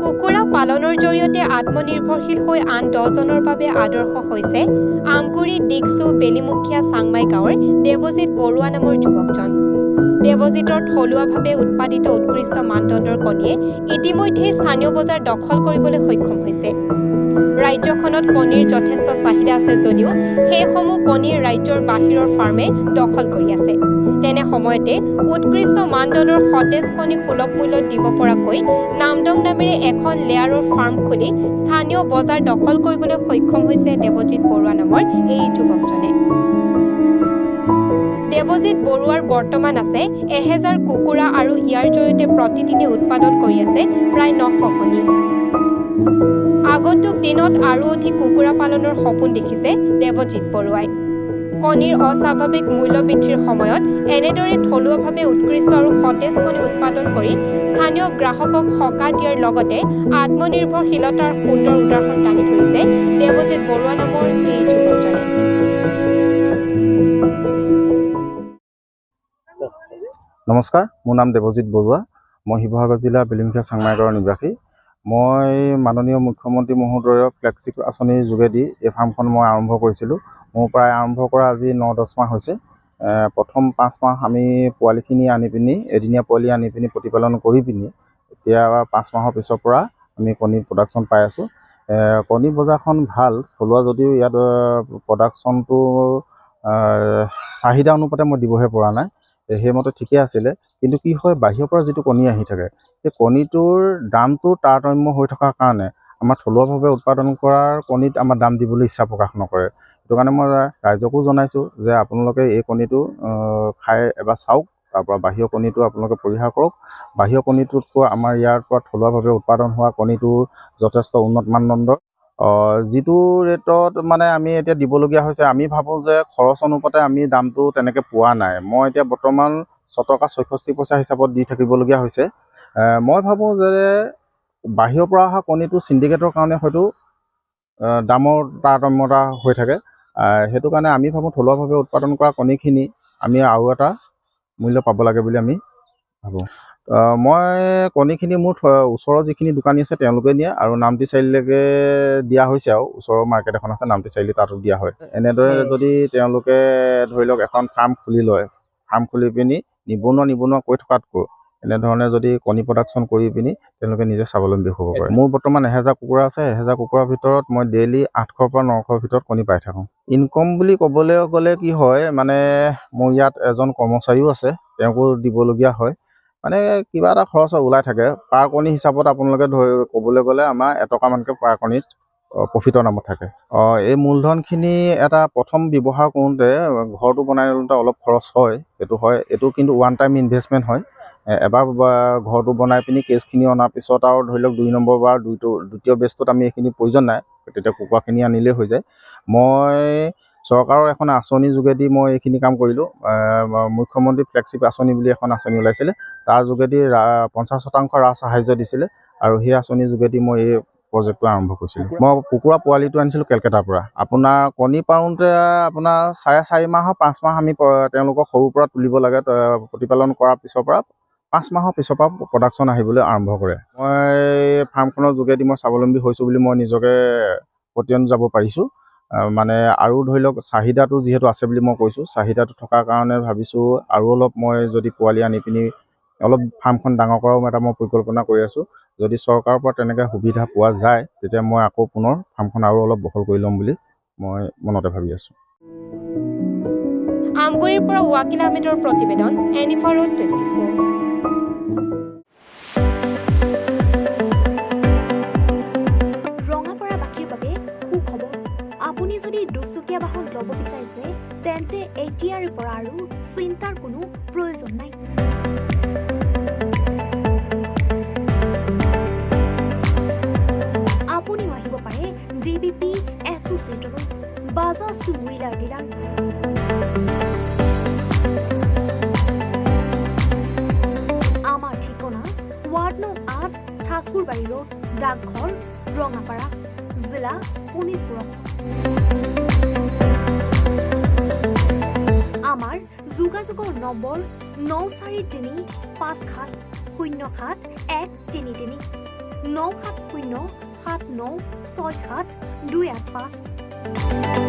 কুকুৰা পালনৰ জৰিয়তে আত্মনিৰ্ভৰশীল হৈ আন 10 জনৰ বাবে আদৰ্শ হৈছে আমগুৰি ডিকচু বেলিমুখীয়া চাংমাই গাঁৱৰ দেৱজিৎ বৰুৱা নামৰ যুৱকজন। দেৱজিতৰ থলুৱাভাৱে উৎপাদিত উৎকৃষ্ট মানদণ্ডৰ কণীয়ে ইতিমধ্যে স্থানীয় বজাৰ দখল কৰিবলৈ সক্ষম হৈছে। ৰাজ্যখনত কণীৰ যথেষ্ট চাহিদা আছে যদিও সেইসমূহ কণী ৰাজ্যৰ বাহিৰৰ ফাৰ্মে দখল কৰি আছে। তেনে সময়তে উৎকৃষ্ট মানদণ্ডৰ সতেজ কণী সুলভ মূল্যত দিব পৰাকৈ নামদং নামেৰে এখন লেয়াৰৰ ফাৰ্ম খুলি স্থানীয় বজাৰ দখল কৰিবলৈ সক্ষম হৈছে দেৱজিৎ বৰুৱা নামৰ এই যুৱকজনে। দেৱজিৎ বৰুৱাৰ বৰ্তমান আছে 1000 কুকুৰা আৰু ইয়াৰ জৰিয়তে প্ৰতিদিনে উৎপাদন কৰি আছে প্ৰায় 900 কণী। আগন্তুক দিনত আৰু অধিক কুকুৰা পালনৰ সপোন দেখিছে দেৱজিৎ বৰুৱাই। কণীৰ অস্বাভাৱিক মূল্য বৃদ্ধিৰ সময়ত এনেদৰে থলুৱাভাৱে উৎকৃষ্ট আৰু সতেজ কণী উৎপাদন কৰি স্থানীয় গ্ৰাহকক সকাহ দিয়াৰ লগতে আত্মনিৰ্ভৰশীলতাৰ সুন্দৰ উদাহৰণ দাঙি ধৰিছে দেৱজিৎ বৰুৱা নামৰ এই যুৱকজনে। নমস্কাৰ, মোৰ নাম দেৱজিৎ বৰুৱা। মই শিৱসাগৰ জিলাৰ বেলিমুখীয়া চাংমাই গাঁৱৰ নিবাসী। মই মাননীয় মুখ্যমন্ত্ৰী মহোদয়ৰ ফ্লেগশ্বিপ আঁচনিৰ যোগেদি এই ফাৰ্মখন মই আৰম্ভ কৰিছিলোঁ। মোৰ প্ৰায় আৰম্ভ কৰা আজি 9-10 মাহ হৈছে। প্ৰথম 5 মাহ আমি পোৱালিখিনি আনি পিনি এদিনীয়া পোৱালি আনি পিনি প্ৰতিপালন কৰি পিনি এতিয়া 5 মাহৰ পিছৰ পৰা আমি কণী প্ৰডাকশ্যন পাই আছোঁ। কণী বজাৰখন ভাল থলুৱা যদিও ইয়াত প্ৰডাকশ্যনটো চাহিদা অনুপাতে মই দিবহে পৰা নাই। সেইমতে ঠিকে আছিলে, কিন্তু কি হয় বাহিৰৰ পৰা যিটো কণী আহি থাকে সেই কণীটোৰ দামটো তাৰতম্য হৈ থকাৰ কাৰণে আমাৰ থলুৱাভাৱে উৎপাদন কৰাৰ কণীত আমাৰ দাম দিবলৈ ইচ্ছা প্ৰকাশ নকৰে। সেইটো কাৰণে মই ৰাইজকো জনাইছোঁ যে আপোনালোকে এই কণীটো খাই এবাৰ চাওক, তাৰপৰা বাহিৰৰ কণীটো আপোনালোকে পৰিহাৰ কৰক। বাহিৰৰ কণীটোতকৈ আমাৰ ইয়াৰ পৰা থলুৱাভাৱে উৎপাদন হোৱা কণীটো যথেষ্ট উন্নত মানদণ্ডৰ। যিটো ৰেটত মানে আমি এতিয়া দিবলগীয়া হৈছে, আমি ভাবোঁ যে খৰচ অনুপাতে আমি দামটো তেনেকৈ পোৱা নাই। মই এতিয়া বৰ্তমান 6 টকা 66 পইচা হিচাপত দি থাকিবলগীয়া হৈছে। মই ভাবোঁ যে বাহিৰৰ পৰা অহা কণীটো চিণ্ডিকেটৰ কাৰণে হয়তো দামৰ তাৰতম্যতা হৈ থাকে। সেইটো কাৰণে আমি ভাবোঁ থলুৱাভাৱে উৎপাদন কৰা কণীখিনি আমি আৰু এটা মূল্য পাব লাগে বুলি আমি ভাবোঁ। মই কণীখিনি মোৰ ওচৰৰ যিখিনি দোকানী আছে তেওঁলোকে নিয়ে আৰু নামতি চাৰিআলিলৈকে দিয়া হৈছে আৰু ওচৰৰ মাৰ্কেট এখন আছে নামতি চাৰিআলি, তাতো দিয়া হয়। এনেদৰে যদি তেওঁলোকে ধৰি লওক এখন ফাৰ্ম খুলি লয়, ফাৰ্ম খুলি পিনি নিবনুৱা কৈ থকাতকৈ এনেধৰণে যদি কণী প্ৰডাকশ্যন কৰি পিনি তেওঁলোকে নিজে স্বাৱলম্বী হ'ব পাৰে। মোৰ বৰ্তমান 1000 কুকুৰা আছে। 1000 কুকুৰাৰ ভিতৰত মই ডেইলি 800ৰ পৰা 900ৰ ভিতৰত কণী পাই থাকোঁ। ইনকম বুলি ক'বলৈ গ'লে কি হয়, মানে মোৰ ইয়াত এজন কৰ্মচাৰীও আছে, তেওঁকো দিবলগীয়া হয়। মানে কিবা এটা খৰচ ওলাই থাকে। পাৰ কণী হিচাপত আপোনালোকে ক'বলৈ গ'লে আমাৰ 1 টকামানকৈ পাৰ কণীত প্ৰফিটৰ নামত থাকে। এই মূলধনখিনি এটা প্ৰথম ব্যৱহাৰ কৰোঁতে ঘৰটো বনাই লওঁতে অলপ খৰচ হয়, সেইটো হয়। এইটো কিন্তু ওৱান টাইম ইনভেষ্টমেণ্ট হয়। এবাৰ ঘৰটো বনাই পিনি কেছখিনি অনাৰ পিছত আৰু ধৰি লওক 2 নম্বৰ বা দ্বিতীয় বেষ্টত আমি এইখিনি প্ৰয়োজন নাই, তেতিয়া কুকুৰাখিনি আনিলেই হৈ যায়। মই চৰকাৰৰ এখন আঁচনিৰ যোগেদি মই এইখিনি কাম কৰিলোঁ। মুখ্যমন্ত্ৰী ফ্লেগশ্বিপ আঁচনি বুলি এখন আঁচনি ওলাইছিলে, তাৰ যোগেদি 50% ৰাজ সাহাৰ্য দিছিলে আৰু সেই আঁচনিৰ যোগেদি মই এই প্ৰজেক্টটো আৰম্ভ কৰিছিলোঁ। মই কুকুৰা পোৱালিটো আনিছিলোঁ কেলকাতাৰ পৰা। আপোনাৰ কণী পাৰোঁতে আপোনাৰ 4.5 মাহৰ 5 মাহ আমি তেওঁলোকক সৰুৰ পৰা তুলিব লাগে। প্ৰতিপালন কৰাৰ পিছৰ পৰা 5 মাহৰ পিছৰ পৰা প্ৰডাকশ্যন আহিবলৈ আৰম্ভ কৰে। মই ফাৰ্মখনৰ যোগেদি মই স্বাৱলম্বী হৈছোঁ বুলি মই নিজকে পতিয়ন যাব পাৰিছোঁ। মানে আৰু ধৰি লওক চাহিদাটো যিহেতু আছে বুলি মই কৈছোঁ, চাহিদাটো থকাৰ কাৰণে ভাবিছোঁ আৰু অলপ মই যদি পোৱালি আনি পিনি অলপ ফাৰ্মখন ডাঙৰ কৰাও এটা মই পৰিকল্পনা কৰি আছোঁ। যদি চৰকাৰৰ পৰা তেনেকৈ সুবিধা পোৱা যায় তেতিয়া মই আকৌ পুনৰ ফাৰ্মখন আৰু অলপ বহল কৰি ল'ম বুলি মই মনতে ভাবি আছোঁ। আমগুৰিৰ পৰা ৱাকিল আহমেদৰ প্ৰতিবেদন, এনিফাৰো 24। ৰঙাপাৰাবাসীৰ বাবে সুখবৰ। আপুনি যদি দুচকীয়া বাহন ল'ব বিচাৰিছে তেন্তে এতিয়াৰে পৰা আৰু চিন্তাৰ কোনো প্ৰয়োজন নাই। আপুনিও আহিব পাৰে DBP এছ'চিয়েটলৈ, বাজাজ টু হুইলাৰ ডিলাৰ। আমাৰ ঠিকনা ৱাৰ্ড নং 8, ঠাকুৰবাৰী ৰোড, ডাকঘৰ, ৰঙাপাৰা, জিলা শোণিতপুৰ। আমাৰ যোগাযোগৰ নম্বৰ 9435707 133। 9707967 285।